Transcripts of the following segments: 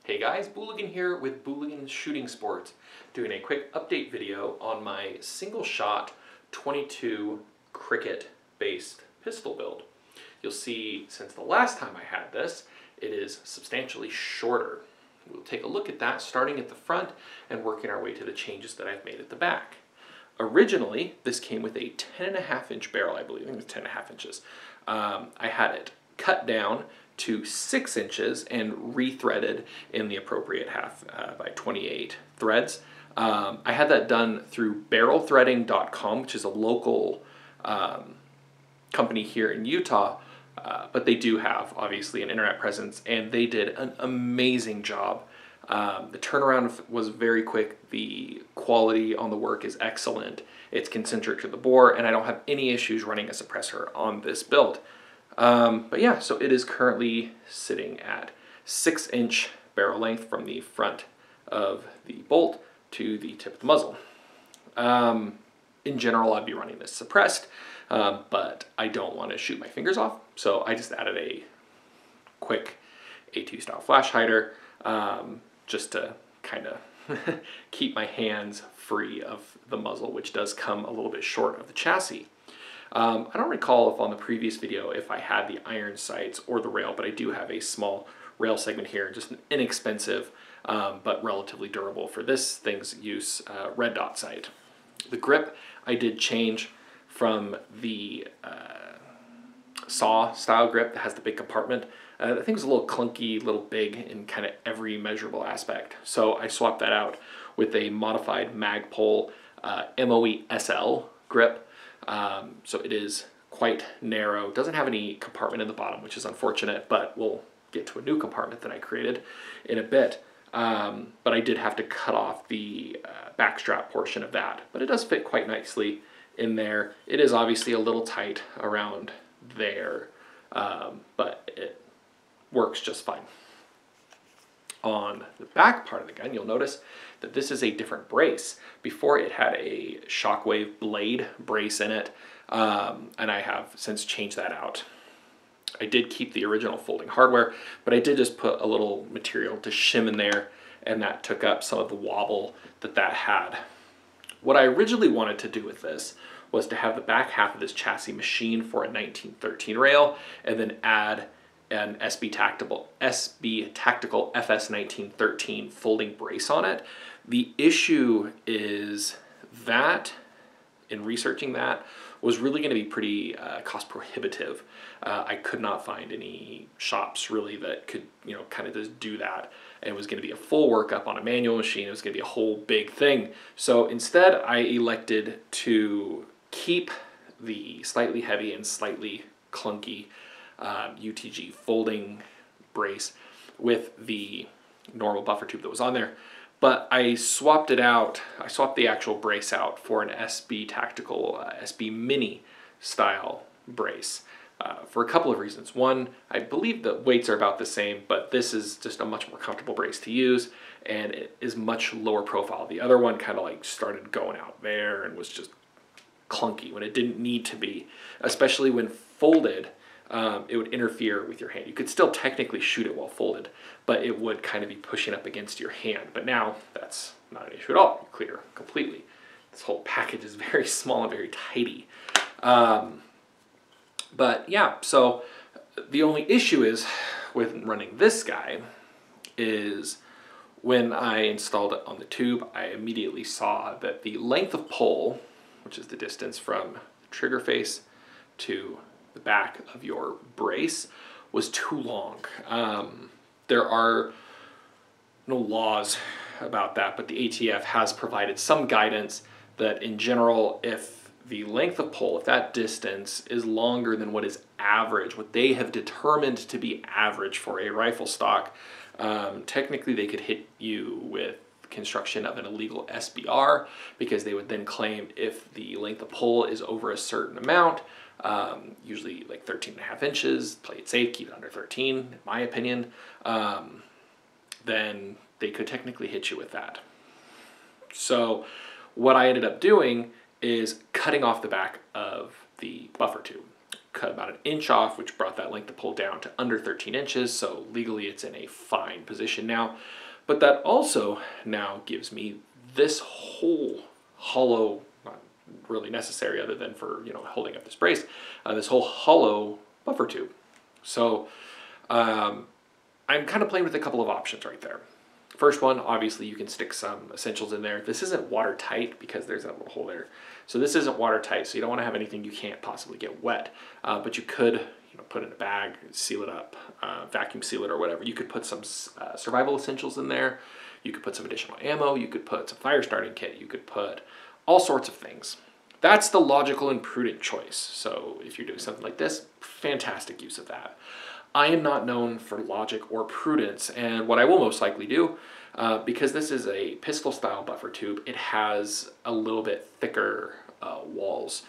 Hey guys, Booligan here with Booligan Shooting Sports, doing a quick update video on my single shot 22 Crickett based pistol build. You'll see since the last time I had this, it is substantially shorter. We'll take a look at that starting at the front and working our way to the changes that I've made at the back. Originally, this came with a 10.5 inch barrel, I believe. I think it was 10.5 inches. I had it cut down to 6 inches and rethreaded in the appropriate half by 28 threads. I had that done through barrelthreading.com, which is a local company here in Utah, but they do have obviously an internet presence, and they did an amazing job. The turnaround was very quick. The quality on the work is excellent. It's concentric to the bore, and I don't have any issues running a suppressor on this build. But yeah, so it is currently sitting at 6 inch barrel length from the front of the bolt to the tip of the muzzle. In general, I'd be running this suppressed, but I don't want to shoot my fingers off, so I just added a quick A2 style flash hider, just to kind of keep my hands free of the muzzle, which does come a little bit short of the chassis. I don't recall if on the previous video if I had the iron sights or the rail, but I do have a small rail segment here, just an inexpensive but relatively durable for this thing's use red dot sight. The grip I did change from the saw style grip that has the big compartment. I think it's a little clunky, a little big in kind of every measurable aspect. So I swapped that out with a modified Magpul MOE SL grip. So it is quite narrow, doesn't have any compartment in the bottom, which is unfortunate, but we'll get to a new compartment that I created in a bit. But I did have to cut off the back strap portion of that, but it does fit quite nicely in there. It is obviously a little tight around there, but it works just fine. On the back part of the gun, you'll notice that this is a different brace. Before, it had a Shockwave blade brace in it, and I have since changed that out. I did keep the original folding hardware, but I did just put a little material to shim in there, and that took up some of the wobble that had. What I originally wanted to do with this was to have the back half of this chassis machined for a 1913 rail, and then add an SB Tactical FS 1913 folding brace on it. The issue is that, in researching that, was really going to be pretty cost prohibitive. I could not find any shops really that could, kind of just do that. And it was going to be a full workup on a manual machine. It was going to be a whole big thing. So instead, I elected to keep the slightly heavy and slightly clunky UTG folding brace with the normal buffer tube that was on there, but I swapped it out. I swapped the actual brace out for an SB Tactical SB Mini style brace for a couple of reasons. One, I believe the weights are about the same, but this is just a much more comfortable brace to use, and it is much lower profile. The other one kind of like started going out there and was just clunky when it didn't need to be, especially when folded. It would interfere with your hand. You could still technically shoot it while folded, but it would kind of be pushing up against your hand. But now that's not an issue at all. You clear completely. This whole package is very small and very tidy. But yeah, so the only issue is with running this guy is when I installed it on the tube, I immediately saw that the length of pull, which is the distance from the trigger face to the back of your brace, was too long. There are no laws about that, but the ATF has provided some guidance that in general, if the length of pull, if that distance is longer than what is average, what they have determined to be average for a rifle stock, technically they could hit you with construction of an illegal SBR, because they would then claim if the length of pull is over a certain amount, usually like 13.5 inches, play it safe, keep it under 13, in my opinion, then they could technically hit you with that. So what I ended up doing is cutting off the back of the buffer tube. cut about 1 inch off, which brought that length of pull down to under 13 inches. So legally it's in a fine position now. But that also now gives me this whole hollow, not really necessary other than for, you know, holding up this brace, this whole hollow buffer tube. So I'm kind of playing with a couple of options right there. First one, obviously you can stick some essentials in there. This isn't watertight because there's that little hole there. So this isn't watertight, so you don't want to have anything you can't possibly get wet. But you could, you know, put it in a bag, seal it up, vacuum seal it or whatever. You could put some survival essentials in there. You could put some additional ammo. You could put some fire starting kit. You could put all sorts of things. That's the logical and prudent choice. So if you're doing something like this, fantastic use of that. I am not known for logic or prudence, and what I will most likely do, because this is a pistol style buffer tube, it has a little bit thicker walls.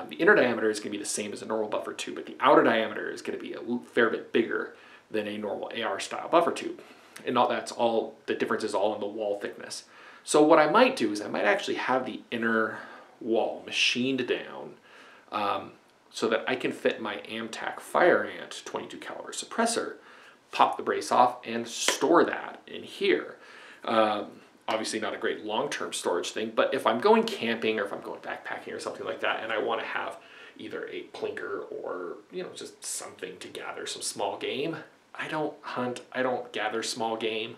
The inner diameter is going to be the same as a normal buffer tube, but the outer diameter is going to be a fair bit bigger than a normal AR style buffer tube. And not that's all, the difference is all in the wall thickness. So what I might do is I might actually have the inner wall machined down so that I can fit my Amtac Fire Ant 22 caliber suppressor, pop the brace off, and store that in here. Obviously not a great long-term storage thing, but if I'm going camping or if I'm going backpacking or something like that, and I want to have either a plinker or, you know, just something to gather some small game. I don't hunt, I don't gather small game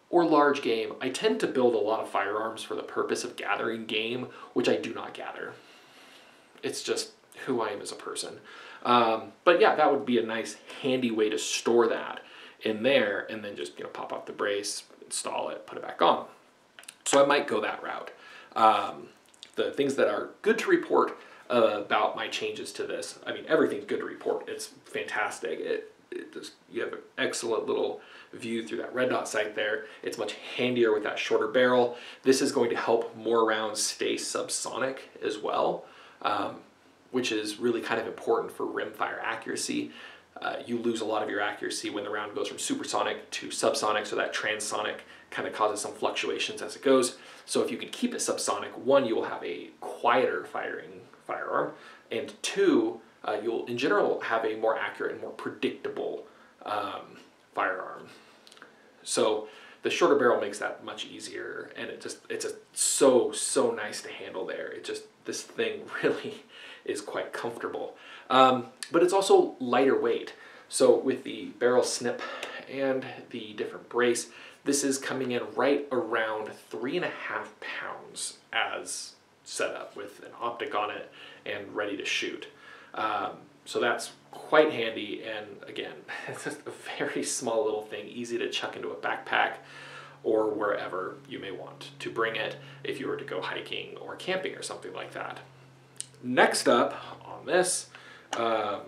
or large game. I tend to build a lot of firearms for the purpose of gathering game, which I do not gather. It's just who I am as a person. But yeah, that would be a nice handy way to store that in there and then just, you know, pop off the brace, install it, put it back on. So I might go that route. The things that are good to report about my changes to this, I mean, everything's good to report. It's fantastic. It just, you have an excellent little view through that red dot sight there. It's much handier with that shorter barrel. This is going to help more rounds stay subsonic as well, which is really kind of important for rimfire accuracy. You lose a lot of your accuracy when the round goes from supersonic to subsonic, so that transonic kind of causes some fluctuations as it goes. So if you can keep it subsonic, one, you will have a quieter firing firearm, and two, you'll in general have a more accurate and more predictable firearm. So the shorter barrel makes that much easier, and it's so nice to handle there. This thing really is quite comfortable. But it's also lighter weight. So with the barrel snip and the different brace, this is coming in right around 3.5 pounds as set up with an optic on it and ready to shoot. So that's quite handy, and again, it's just a very small little thing, easy to chuck into a backpack or wherever you may want to bring it if you were to go hiking or camping or something like that. Next up on this, I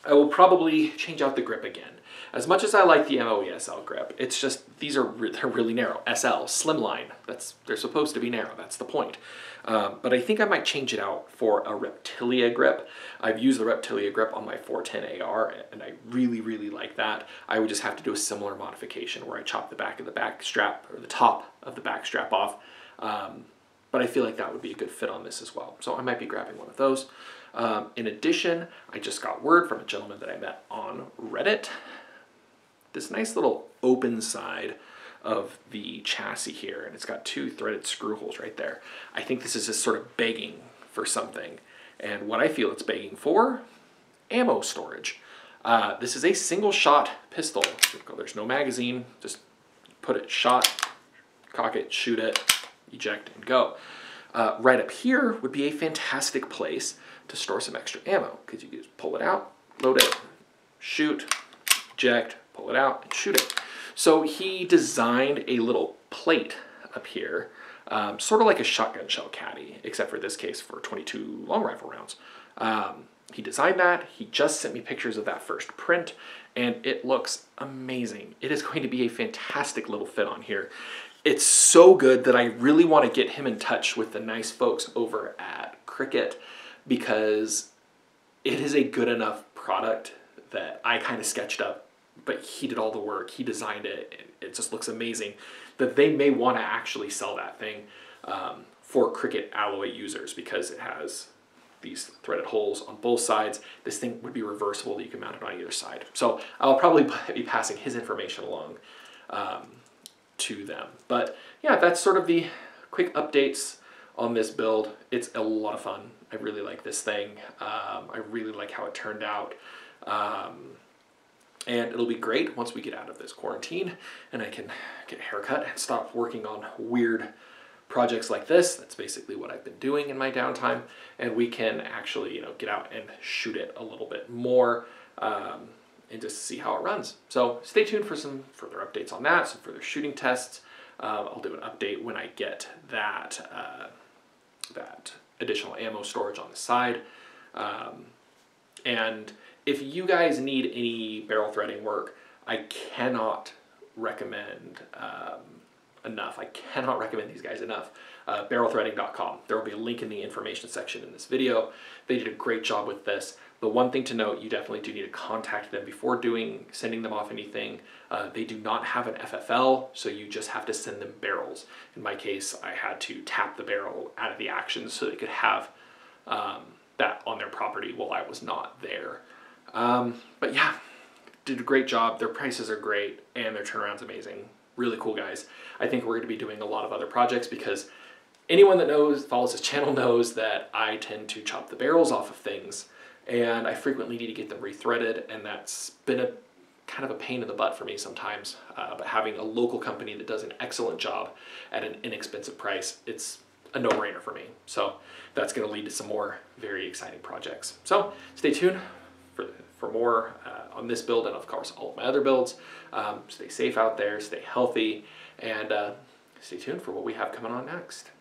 will probably change out the grip again. As much as I like the MOE SL grip, it's just, they're really narrow. SL, slimline, they're supposed to be narrow, that's the point. But I think I might change it out for a Reptilia grip. I've used the Reptilia grip on my 410 AR, and I really like that. I would just have to do a similar modification where I chop the back of the back strap, or the top of the back strap off. But I feel like that would be a good fit on this as well. So I might be grabbing one of those. In addition, I just got word from a gentleman that I met on Reddit. This nice little open side of the chassis here, and it's got 2 threaded screw holes right there. I think this is just sort of begging for something. And what I feel it's begging for, ammo storage. This is a single shot pistol. There's no magazine, just put it, shot, cock it, shoot it, eject, and go. Right up here would be a fantastic place to store some extra ammo, because you can just pull it out, load it, shoot, eject, pull it out, and shoot it. So he designed a little plate up here, sort of like a shotgun shell caddy, except for this case for 22 long rifle rounds. He designed that. He just sent me pictures of that first print, and it looks amazing. It is going to be a fantastic little fit on here. It's so good that I really want to get him in touch with the nice folks over at Crickett, because it is a good enough product that I kind of sketched up, but he did all the work. He designed it. It just looks amazing that they may want to actually sell that thing for Crickett alloy users, because it has these threaded holes on both sides. This thing would be reversible that you can mount it on either side. So I'll probably be passing his information along to them. But yeah, that's sort of the quick updates on this build. It's a lot of fun. I really like this thing. I really like how it turned out. And it'll be great once we get out of this quarantine and I can get a haircut and stop working on weird projects like this. That's basically what I've been doing in my downtime. And we can actually, get out and shoot it a little bit more and just see how it runs. So stay tuned for some further updates on that, some further shooting tests. I'll do an update when I get that, that additional ammo storage on the side. And if you guys need any barrel threading work, I cannot recommend enough. I cannot recommend these guys enough. Barrelthreading.com. There will be a link in the information section in this video. They did a great job with this. The one thing to note, you definitely do need to contact them before sending them off anything. They do not have an FFL, so you just have to send them barrels. In my case, I had to tap the barrel out of the action so they could have that on their property while I was not there. But yeah, did a great job. Their prices are great and their turnaround's amazing. Really cool guys. I think we're going to be doing a lot of other projects because anyone that follows this channel knows that I tend to chop the barrels off of things and I frequently need to get them rethreaded, and that's been a kind of a pain in the butt for me sometimes. But having a local company that does an excellent job at an inexpensive price, it's a no-brainer for me. So that's going to lead to some more very exciting projects. So stay tuned for more on this build and of course all of my other builds. Stay safe out there, stay healthy, and stay tuned for what we have coming on next.